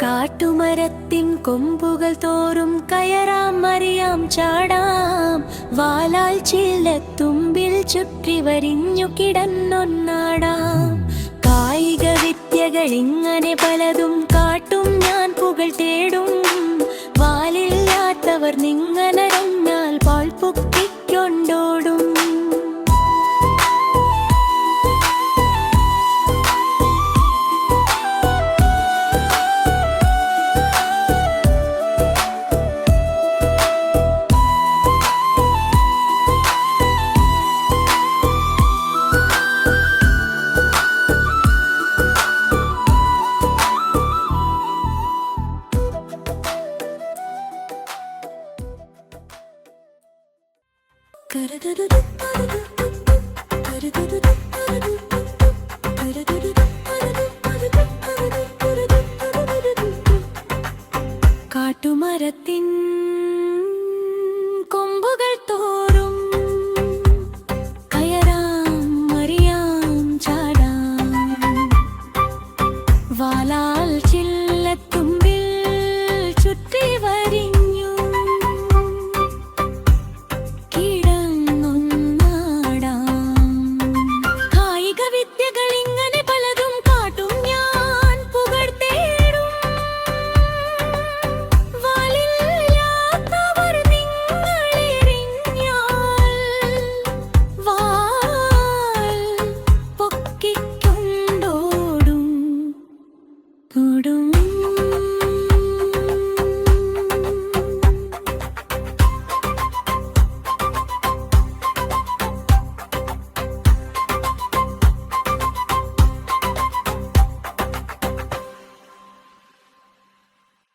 കാട്ടുമരത്തിൻ കൊമ്പുകൾ തോറും കയറാം, അറിയാം, ചാടാം. വാലാൽ ചില്ലത്തുമ്പിൽ ചുറ്റി വരിഞ്ഞു കിടന്നൊന്നാടാം. കായിക വിദ്യകളിങ്ങനെ പലതും കാട്ടും ഞാൻ, പുകൾ തേടും. വാലില്ലാത്തവർ നിങ്ങനരഞ്ഞാൽ പാൽ പൊക്കിക്കൊണ്ടോടും. Kara